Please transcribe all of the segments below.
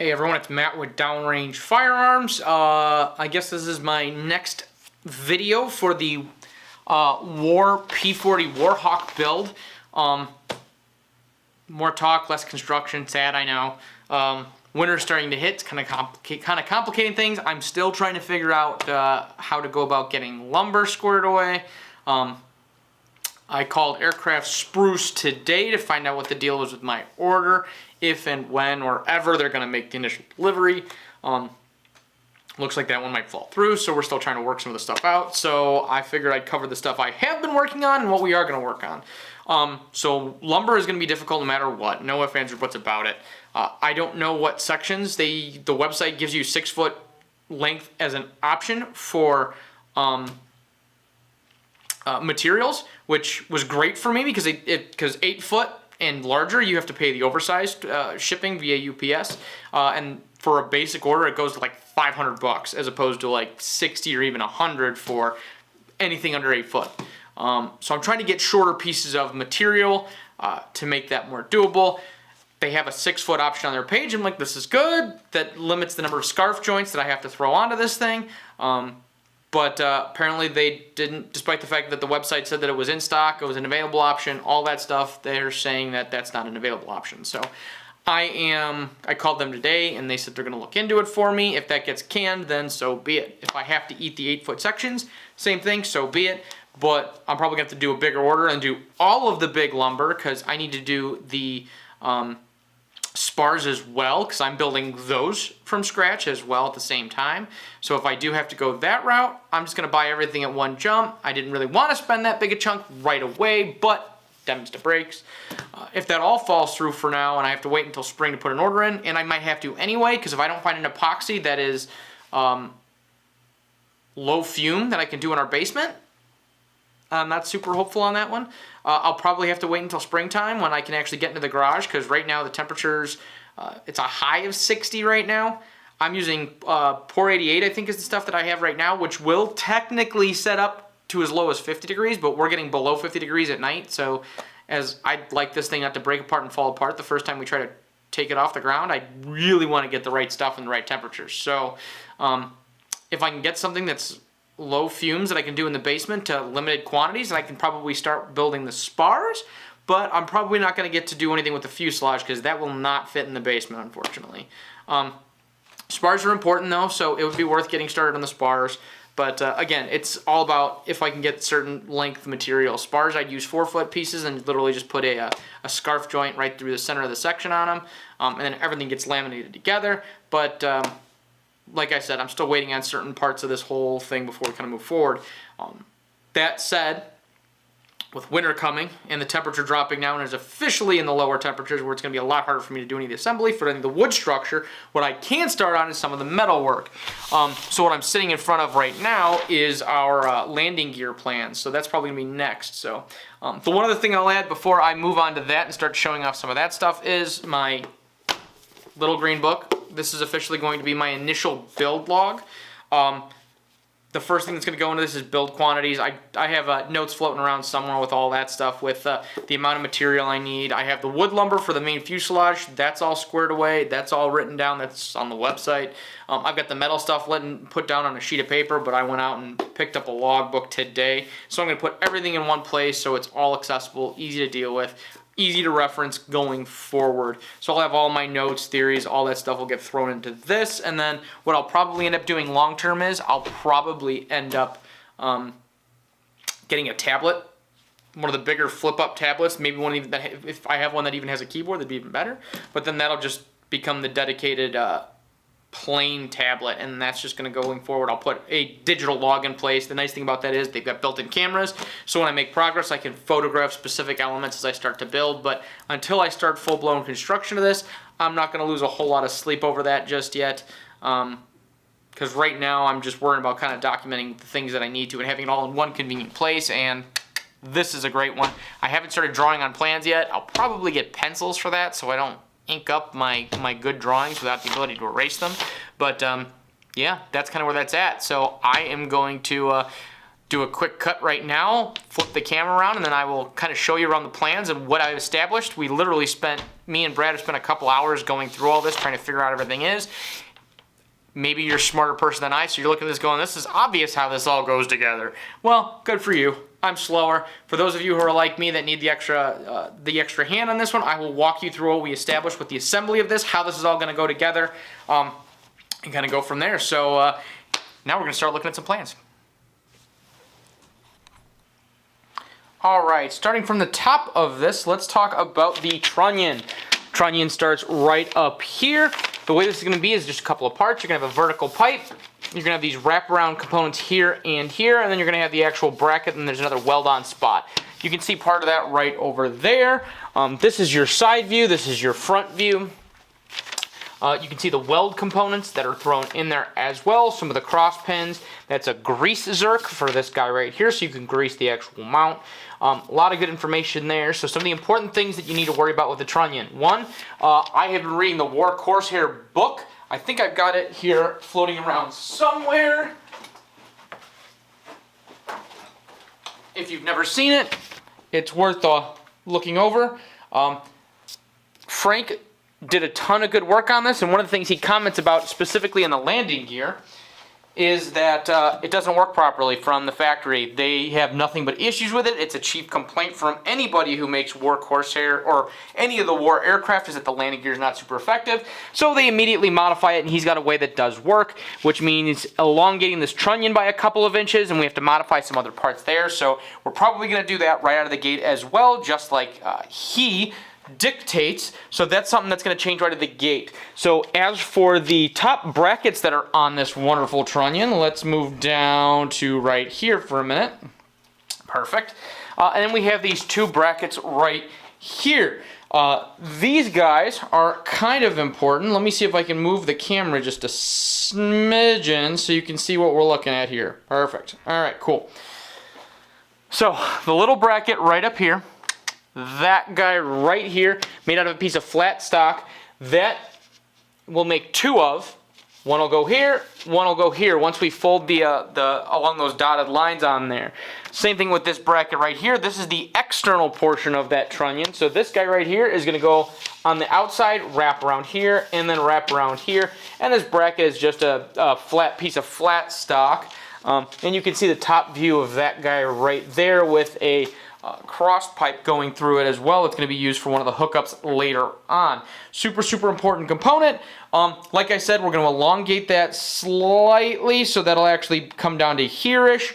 Hey everyone, it's Matt with Downrange Firearms. I guess this is my next video for the War P40 Warhawk build. More talk, less construction, sad I know. Winter's starting to hit, it's kind of complicating things. I'm still trying to figure out how to go about getting lumber squared away. I called Aircraft Spruce today to find out what the deal was with my order, if and when or ever they're going to make the initial delivery. Looks like that one might fall through, so we're still trying to work some of the stuff out. So I figured I'd cover the stuff I have been working on and what we are going to work on. So lumber is going to be difficult no matter what. No ifs, ands, or buts about it. I don't know what sections. The website gives you 6 foot length as an option for materials, which was great for me because because 8 foot and larger you have to pay the oversized shipping via UPS, and for a basic order it goes to like $500 as opposed to like 60 or even 100 for anything under 8 foot. So I'm trying to get shorter pieces of material to make that more doable. They have a 6 foot option on their page. I'm like, this is good. That limits the number of scarf joints that I have to throw onto this thing. But apparently they didn't, despite the fact that the website said that it was in stock, it was an available option, all that stuff, they're saying that that's not an available option. So I called them today and they said they're going to look into it for me. If that gets canned, then so be it. If I have to eat the 8 foot sections, same thing, so be it. But I'm probably going to have to do a bigger order and do all of the big lumber because I need to do the spars as well, because I'm building those from scratch as well at the same time. So if I do have to go that route, I'm just going to buy everything at one jump. I didn't really want to spend that big a chunk right away, but dems to breaks. If that all falls through for now and I have to wait until spring to put an order in, and I might have to anyway, because if I don't find an epoxy that is low fume that I can do in our basement, I'm not super hopeful on that one. I'll probably have to wait until springtime when I can actually get into the garage, because right now the temperatures, it's a high of 60 right now. I'm using Pour 88, I think is the stuff that I have right now, which will technically set up to as low as 50 degrees, but we're getting below 50 degrees at night. So as I'd like this thing not to break apart and fall apart the first time we try to take it off the ground, I really want to get the right stuff in the right temperatures. So if I can get something that's low fumes that I can do in the basement to limited quantities, and I can probably start building the spars, but I'm probably not going to get to do anything with the fuselage because that will not fit in the basement, unfortunately. Spars are important though, so it would be worth getting started on the spars. But again, it's all about if I can get certain length material. Spars, I'd use 4 foot pieces and literally just put a scarf joint right through the center of the section on them, and then everything gets laminated together. But like I said, I'm still waiting on certain parts of this whole thing before we kind of move forward. That said, with winter coming and the temperature dropping now and is officially in the lower temperatures where it's going to be a lot harder for me to do any of the assembly for any of the wood structure, what I can start on is some of the metal work. So what I'm sitting in front of right now is our landing gear plans. So that's probably going to be next. So the one other thing I'll add before I move on to that and start showing off some of that stuff is my little green book. This is officially going to be my initial build log. The first thing that's going to go into this is build quantities. I have notes floating around somewhere with all that stuff, with the amount of material I need. I have the wood lumber for the main fuselage. That's all squared away. That's all written down. That's on the website. I've got the metal stuff put down on a sheet of paper, but I went out and picked up a log book today. So I'm going to put everything in one place so it's all accessible, easy to deal with, easy to reference going forward. So I'll have all my notes, theories, all that stuff will get thrown into this, and then what I'll probably end up doing long term is I'll probably end up getting a tablet, one of the bigger flip up tablets, maybe one even that, if I have one that even has a keyboard, that'd be even better. But then that'll just become the dedicated plain tablet, and that's just going to going forward. I'll put a digital log in place. The nice thing about that is they've got built-in cameras, so when I make progress I can photograph specific elements as I start to build. But until I start full-blown construction of this, I'm not going to lose a whole lot of sleep over that just yet, because right now I'm just worrying about kind of documenting the things that I need to and having it all in one convenient place, and this is a great one. I haven't started drawing on plans yet. I'll probably get pencils for that so I don't ink up my good drawings without the ability to erase them. But yeah, that's kind of where that's at. So I am going to do a quick cut right now, flip the camera around, and then I will kind of show you around the plans and what I've established. We literally me and Brad have spent a couple hours going through all this, trying to figure out everything is. Maybe you're a smarter person than I, so you're looking at this going, this is obvious how this all goes together. Well, good for you. I'm slower. For those of you who are like me that need the extra hand on this one, I will walk you through what we established with the assembly of this, how this is all going to go together, and kind of go from there. So now we're going to start looking at some plans. All right, starting from the top of this, let's talk about the trunnion. Trunnion starts right up here. The way this is going to be is just a couple of parts. You're going to have a vertical pipe. You're going to have these wraparound components here, and then you're going to have the actual bracket, and there's another weld-on spot. You can see part of that right over there. This is your side view. This is your front view. You can see the weld components that are thrown in there as well. Some of the cross pins. That's a grease zerk for this guy right here, so you can grease the actual mount. A lot of good information there. So some of the important things that you need to worry about with the trunnion. One, I have been reading the Warcorsair book. I think I've got it here floating around somewhere. If you've never seen it, it's worth looking over. Frank did a ton of good work on this, and one of the things he comments about specifically in the landing gear is that it doesn't work properly from the factory. They have nothing but issues with it. It's a chief complaint from anybody who makes Warcorsair or any of the war aircraft is that the landing gear is not super effective. So they immediately modify it, and he's got a way that does work, which means elongating this trunnion by a couple of inches, and we have to modify some other parts there. So we're probably going to do that right out of the gate as well, just like he dictates. So that's something that's going to change right at the gate. So as for the top brackets that are on this wonderful trunnion, let's move down to right here for a minute. Perfect. And then we have these two brackets right here. These guys are kind of important. Let me see if I can move the camera just a smidgen so you can see what we're looking at here. Perfect. All right, cool. So the little bracket right up here, that guy right here, made out of a piece of flat stock, that we'll make two of. One will go here, one will go here once we fold the along those dotted lines on there. Same thing with this bracket right here. This is the external portion of that trunnion. So this guy right here is going to go on the outside, wrap around here, and then wrap around here. And this bracket is just a flat piece of flat stock. And you can see the top view of that guy right there with a cross pipe going through it as well. It's going to be used for one of the hookups later on. Super, super important component. Like I said, we're going to elongate that slightly, so that'll actually come down to here-ish.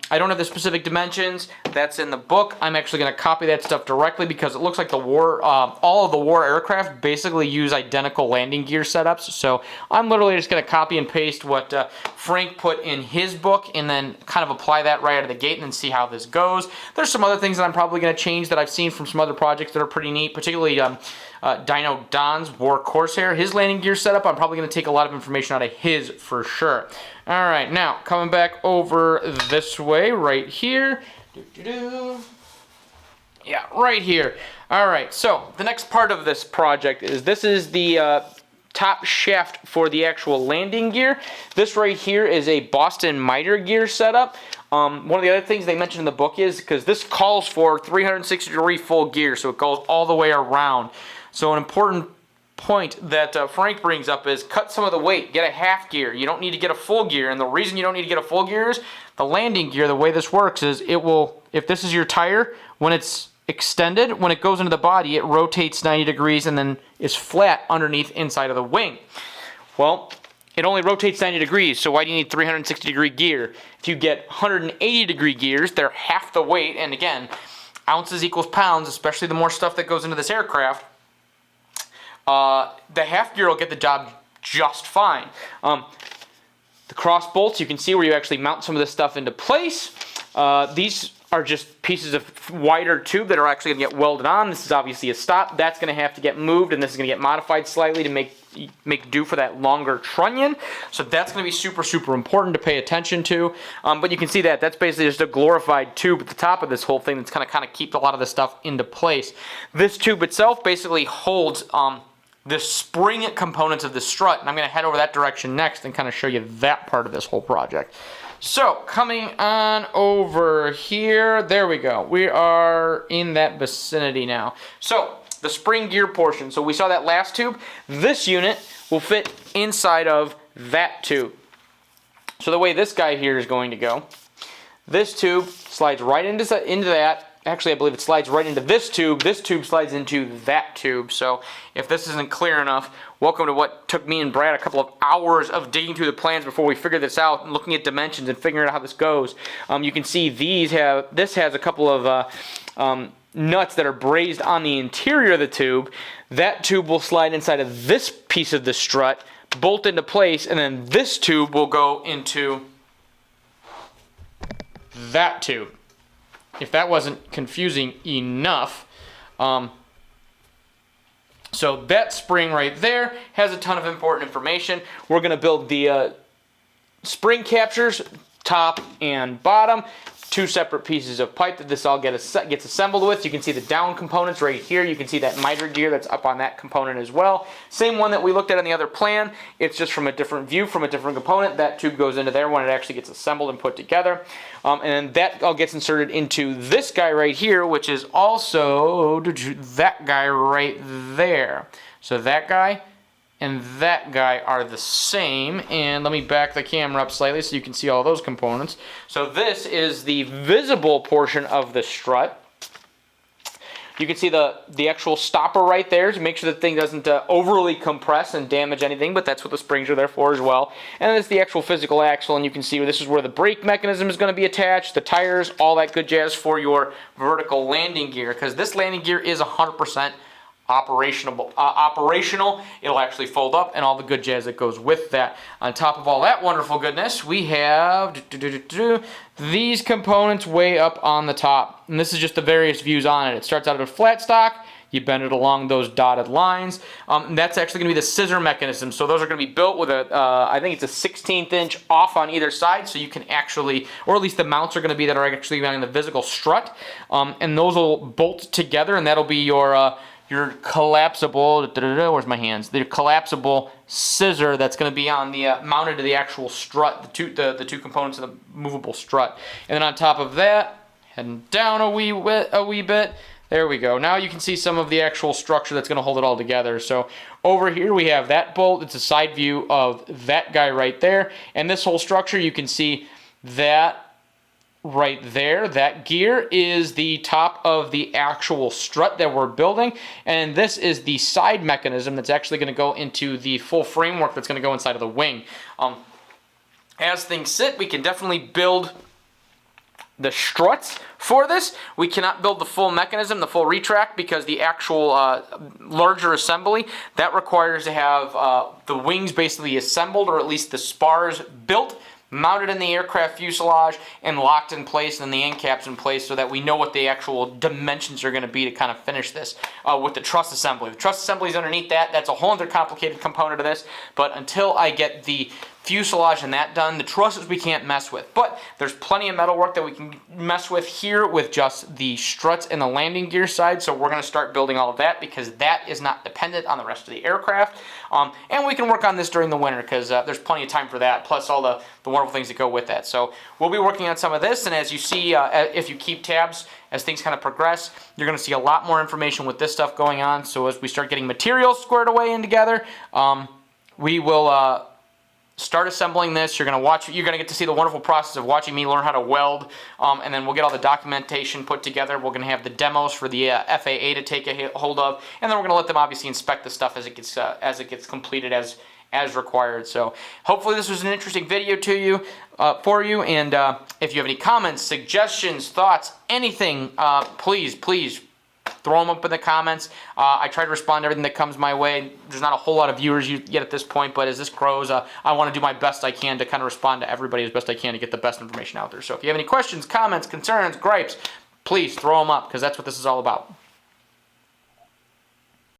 I don't have the specific dimensions. That's in the book. I'm actually going to copy that stuff directly because it looks like the all of the war aircraft basically use identical landing gear setups. So I'm literally just going to copy and paste what Frank put in his book and then kind of apply that right out of the gate and then see how this goes. There's some other things that I'm probably going to change that I've seen from some other projects that are pretty neat, particularly Dino Don's Warcorsair. His landing gear setup, I'm probably going to take a lot of information out of his for sure. All right, now coming back over this way, right here. Yeah, right here. All right, so the next part of this project is the top shaft for the actual landing gear. This right here is a Boston miter gear setup. One of the other things they mentioned in the book is, because this calls for 360-degree full gear, so it goes all the way around. So an important point that Frank brings up is cut some of the weight, get a half gear. You don't need to get a full gear, and the reason you don't need to get a full gear is the landing gear, the way this works is it will, if this is your tire, when it's extended, when it goes into the body, it rotates 90 degrees and then is flat underneath inside of the wing. Well, it only rotates 90 degrees, so why do you need 360-degree gear? If you get 180-degree gears, they're half the weight, and again, ounces equals pounds, especially the more stuff that goes into this aircraft. The half gear will get the job just fine. The cross bolts, you can see where you actually mount some of this stuff into place. These are just pieces of wider tube that are actually going to get welded on. This is obviously a stop. That's going to have to get moved, and this is going to get modified slightly to make do for that longer trunnion. So that's going to be super, super important to pay attention to. But you can see that that's basically just a glorified tube at the top of this whole thing that's going to kind of keep a lot of this stuff into place. This tube itself basically holds the spring components of the strut, and I'm going to head over that direction next and kind of show you that part of this whole project. So, coming on over here, there we go. We are in that vicinity now. So, the spring gear portion. So we saw that last tube. This unit will fit inside of that tube. So the way this guy here is going to go, this tube slides right into that. Actually, I believe it slides right into this tube. This tube slides into that tube. So if this isn't clear enough, welcome to what took me and Brad a couple of hours of digging through the plans before we figured this out and looking at dimensions and figuring out how this goes. You can see this has a couple of nuts that are brazed on the interior of the tube. That tube will slide inside of this piece of the strut, bolt into place, and then this tube will go into that tube. If that wasn't confusing enough. So that spring right there has a ton of important information. We're going to build the spring captures, top and bottom. Two separate pieces of pipe that this all gets assembled with. You can see the down components right here. You can see that miter gear that's up on that component as well. Same one that we looked at on the other plan. It's just from a different view, from a different component. That tube goes into there when it actually gets assembled and put together. And then that all gets inserted into this guy right here, which is also that guy right there. So that guy and that guy are the same. And let me back the camera up slightly so you can see all those components. So this is the visible portion of the strut. You can see the actual stopper right there to make sure the thing doesn't overly compress and damage anything, but that's what the springs are there for as well. And then it's the actual physical axle, and you can see this is where the brake mechanism is going to be attached, the tires, all that good jazz for your vertical landing gear, because this landing gear is 100% operational. It'll actually fold up and all the good jazz that goes with that. On top of all that wonderful goodness, we have these components way up on the top. And this is just the various views on it. It starts out at a flat stock. You bend it along those dotted lines. And that's actually going to be the scissor mechanism. So those are going to be built with I think it's a 16th inch off on either side, so you can actually, or at least the mounts are going to be that are actually on the physical strut. And those will bolt together, and that'll be your collapsible, where's my hands? The collapsible scissor that's going to be on the mounted to the actual strut, the two components of the movable strut. And then on top of that, heading down a wee bit, there we go. Now you can see some of the actual structure that's going to hold it all together. So over here we have that bolt. It's a side view of that guy right there. And this whole structure, you can see that right there, that gear is the top of the actual strut that we're building, and this is the side mechanism that's actually going to go into the full framework that's going to go inside of the wing. As things sit, we can definitely build the struts for this. We cannot build the full mechanism, the full retract, because the actual larger assembly, that requires to have the wings basically assembled, or at least the spars built, mounted in the aircraft fuselage, and locked in place, and then the end caps in place, so that we know what the actual dimensions are going to be to kind of finish this with the truss assembly. The truss assembly is underneath that. That's a whole other complicated component of this, but until I get the fuselage and that done, the trusses we can't mess with. But there's plenty of metal work that we can mess with here with just the struts and the landing gear side, so we're going to start building all of that, because that is not dependent on the rest of the aircraft. And we can work on this during the winter, because there's plenty of time for that, plus all the wonderful things that go with that. So we'll be working on some of this, and as you see, if you keep tabs, as things kind of progress, you're going to see a lot more information with this stuff going on. So as we start getting materials squared away and together, we will start assembling this. You're going to get to see the wonderful process of watching me learn how to weld, and then we'll get all the documentation put together. We're going to have the demos for the FAA to take a hold of, and then we're going to let them obviously inspect the stuff as it gets completed as required. So hopefully this was an interesting video for you, and if you have any comments, suggestions, thoughts, anything, please throw them up in the comments. I try to respond to everything that comes my way. There's not a whole lot of viewers yet at this point, but as this grows, I want to do my best I can to kind of respond to everybody as best I can to get the best information out there. So if you have any questions, comments, concerns, gripes, please throw them up, because that's what this is all about.